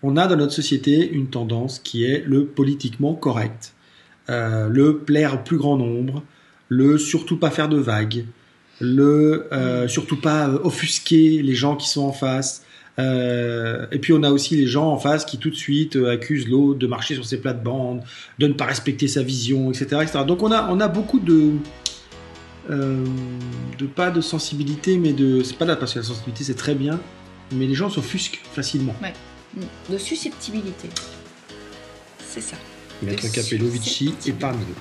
on a dans notre société une tendance qui est le politiquement correct, le plaire au plus grand nombre, le surtout pas faire de vagues, le surtout pas offusquer les gens qui sont en face. Et puis on a aussi les gens en face qui tout de suite accusent l'autre de marcher sur ses plates-bandes, de ne pas respecter sa vision, etc., etc. Donc on a beaucoup de pas de sensibilité, mais c'est pas là parce que la sensibilité c'est très bien, mais les gens s'offusquent facilement. Ouais. De susceptibilité. C'est ça. Maître Capello-Vici est parmi nous.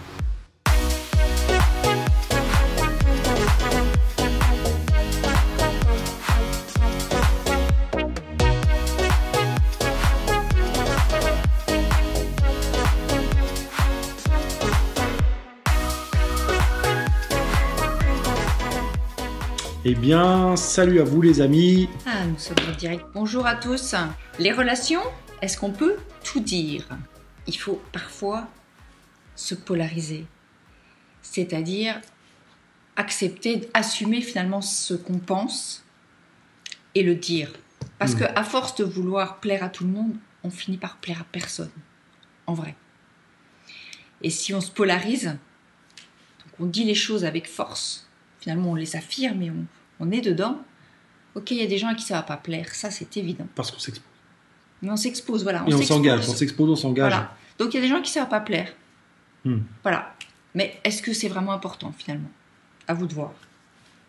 Eh bien, salut à vous les amis. Ah, nous sommes en direct. Bonjour à tous. Les relations, est-ce qu'on peut tout dire? Il faut parfois se polariser. C'est-à-dire accepter, assumer finalement ce qu'on pense et le dire. Parce qu'à force de vouloir plaire à tout le monde, on finit par plaire à personne. En vrai. Et si on se polarise, donc on dit les choses avec force, finalement on les affirme et on est dedans. Ok, il y a des gens à qui ça va pas plaire, ça c'est évident. Parce qu'on s'expose. Mais on s'expose, voilà. Et on s'engage, on s'expose, on s'engage. Voilà. Donc il y a des gens à qui ça va pas plaire. Voilà. Mais est-ce que c'est vraiment important finalement? À vous de voir.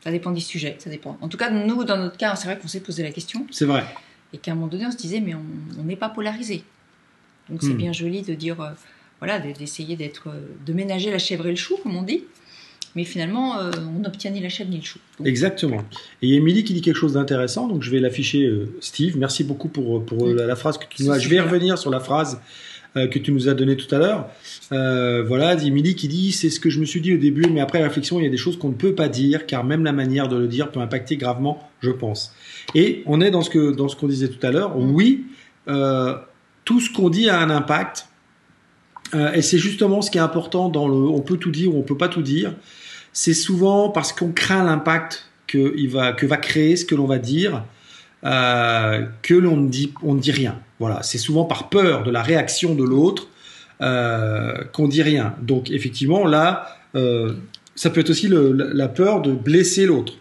Ça dépend du sujet, ça dépend. En tout cas, nous, dans notre cas, c'est vrai qu'on s'est posé la question. C'est vrai. Et qu'à un moment donné, on se disait, mais on n'est pas polarisé. Donc c'est bien joli de dire, voilà, d'essayer de ménager la chèvre et le chou, comme on dit. Mais finalement, on n'obtient ni la chèvre ni le chou. Donc... Exactement. Et il y a Émilie qui dit quelque chose d'intéressant, donc je vais l'afficher, Steve. Merci beaucoup pour la phrase que tu nous as. Je vais revenir sur la phrase que tu nous as donnée tout à l'heure. Voilà, Émilie qui dit, c'est ce que je me suis dit au début, mais après réflexion, il y a des choses qu'on ne peut pas dire, car même la manière de le dire peut impacter gravement, je pense. Et on est dans ce qu'on disait tout à l'heure. Oui, tout ce qu'on dit a un impact. Et c'est justement ce qui est important dans on peut tout dire ou on peut pas tout dire. C'est souvent parce qu'on craint l'impact que va créer ce que l'on va dire, que l'on ne dit rien. Voilà, c'est souvent par peur de la réaction de l'autre qu'on dit rien. Donc effectivement là, ça peut être aussi la peur de blesser l'autre.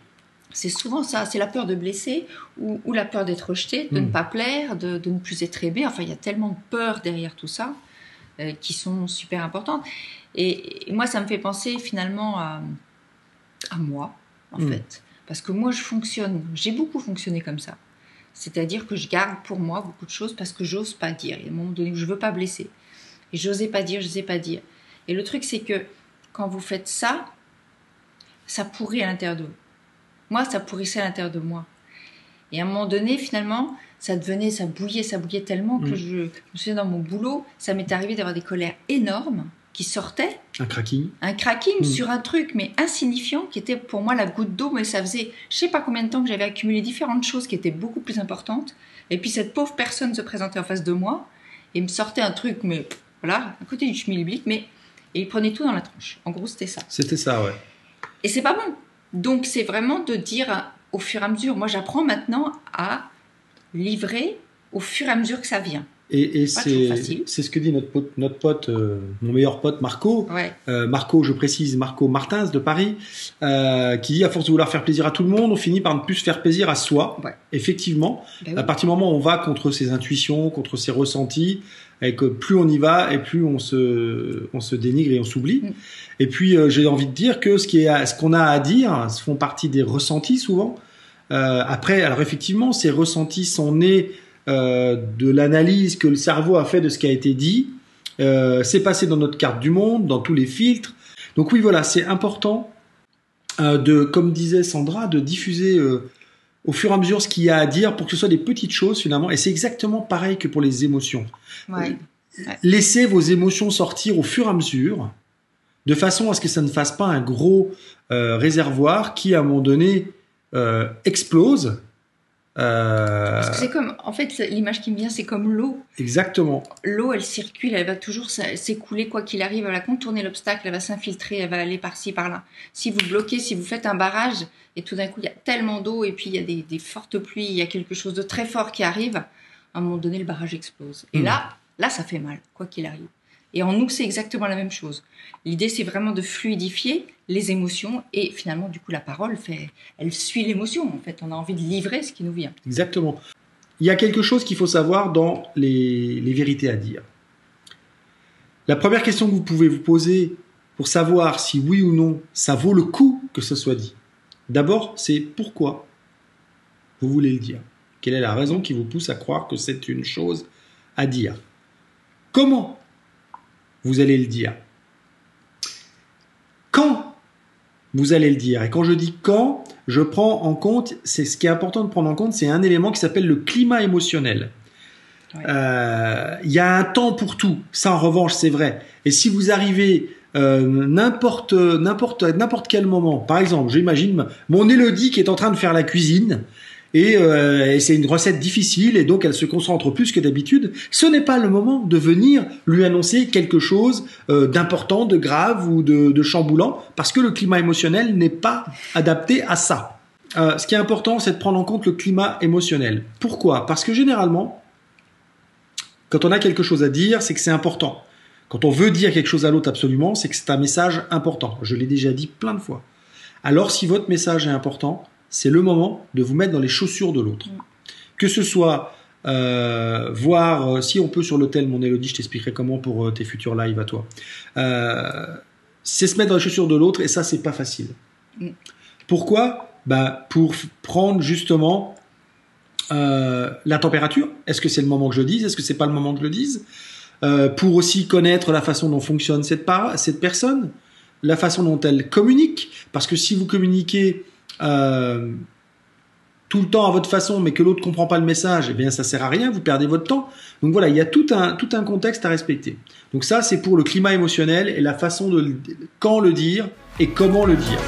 C'est souvent ça, c'est la peur de blesser ou la peur d'être rejeté, de ne pas plaire, de ne plus être aimé. Enfin, il y a tellement de peur derrière tout ça qui sont super importantes. Et moi, ça me fait penser finalement à moi, en fait. Parce que moi, j'ai beaucoup fonctionné comme ça. C'est-à-dire que je garde pour moi beaucoup de choses parce que j'ose pas dire. Il y a un moment donné où je veux pas blesser. Et j'osais pas dire. Et le truc, c'est que quand vous faites ça, ça pourrit à l'intérieur de vous. Moi, ça pourrissait à l'intérieur de moi. Et à un moment donné, finalement, ça bouillait tellement que je me souviens dans mon boulot, ça m'est arrivé d'avoir des colères énormes qui sortaient. Un cracking sur un truc, mais insignifiant, qui était pour moi la goutte d'eau, mais ça faisait je sais pas combien de temps que j'avais accumulé différentes choses qui étaient beaucoup plus importantes. Et puis cette pauvre personne se présentait en face de moi et me sortait un truc, mais voilà, à côté du schmilblick, et il prenait tout dans la tronche. En gros, c'était ça. C'était ça, ouais. Et c'est pas bon. Donc c'est vraiment de dire au fur et à mesure. Moi, j'apprends maintenant à livrer au fur et à mesure que ça vient. Et c'est ce que dit notre pote, mon meilleur pote Marco. Ouais. Marco, je précise, Marco Martins de Paris, qui dit à force de vouloir faire plaisir à tout le monde, on finit par ne plus se faire plaisir à soi. Ouais. Effectivement, oui. À partir du moment où on va contre ses intuitions, contre ses ressentis, et que plus on y va et plus on se dénigre et on s'oublie. Et puis j'ai envie de dire que ce qu'on a à dire font partie des ressentis souvent. Après, alors effectivement, ces ressentis sont nés de l'analyse que le cerveau a fait de ce qui a été dit. C'est passé dans notre carte du monde, dans tous les filtres. Donc oui, voilà, c'est important comme disait Sandra, de diffuser au fur et à mesure ce qu'il y a à dire pour que ce soit des petites choses finalement. Et c'est exactement pareil que pour les émotions. Ouais. Laissez vos émotions sortir au fur et à mesure, de façon à ce que ça ne fasse pas un gros réservoir qui, à un moment donné, explose. Parce que c'est comme, en fait, l'image qui me vient, c'est comme l'eau. Exactement. L'eau, elle circule, elle va toujours s'écouler quoi qu'il arrive, elle va contourner l'obstacle, elle va s'infiltrer, elle va aller par-ci, par-là. Si vous bloquez, si vous faites un barrage, et tout d'un coup, il y a tellement d'eau, et puis il y a des fortes pluies, il y a quelque chose de très fort qui arrive, à un moment donné, le barrage explose. Et là, ça fait mal, quoi qu'il arrive. Et en nous, c'est exactement la même chose. L'idée, c'est vraiment de fluidifier les émotions et finalement, du coup, la parole, elle suit l'émotion. En fait, on a envie de livrer ce qui nous vient. Exactement. Il y a quelque chose qu'il faut savoir dans les vérités à dire. La première question que vous pouvez vous poser pour savoir si oui ou non ça vaut le coup que ce soit dit, d'abord, c'est pourquoi vous voulez le dire. Quelle est la raison qui vous pousse à croire que c'est une chose à dire? Comment vous allez le dire? Quand vous allez le dire? Et quand je dis quand, je prends en compte, c'est ce qui est important de prendre en compte, c'est un élément qui s'appelle le climat émotionnel. Ouais. Y a un temps pour tout, ça en revanche c'est vrai. Et si vous arrivez n'importe quel moment, par exemple, j'imagine mon Élodie qui est en train de faire la cuisine, et c'est une recette difficile et donc elle se concentre plus que d'habitude, ce n'est pas le moment de venir lui annoncer quelque chose d'important, de grave ou de chamboulant, parce que le climat émotionnel n'est pas adapté à ça. Ce qui est important, c'est de prendre en compte le climat émotionnel. Pourquoi? Parce que généralement, quand on a quelque chose à dire, c'est que c'est important. Quand on veut dire quelque chose à l'autre absolument, c'est que c'est un message important. Je l'ai déjà dit plein de fois. Alors si votre message est important, c'est le moment de vous mettre dans les chaussures de l'autre. Que ce soit voir, si on peut sur l'hôtel, mon Élodie, je t'expliquerai comment pour tes futurs lives à toi. C'est se mettre dans les chaussures de l'autre et ça, c'est pas facile. Pourquoi? Pour prendre justement la température. Est-ce que c'est le moment que je dise? Est-ce que c'est pas le moment que je le dise? Pour aussi connaître la façon dont fonctionne cette personne, la façon dont elle communique. Parce que si vous communiquez tout le temps à votre façon, mais que l'autre ne comprend pas le message, eh bien ça sert à rien, vous perdez votre temps. Donc voilà, il y a tout un contexte à respecter. Donc ça, c'est pour le climat émotionnel et la façon de quand le dire et comment le dire.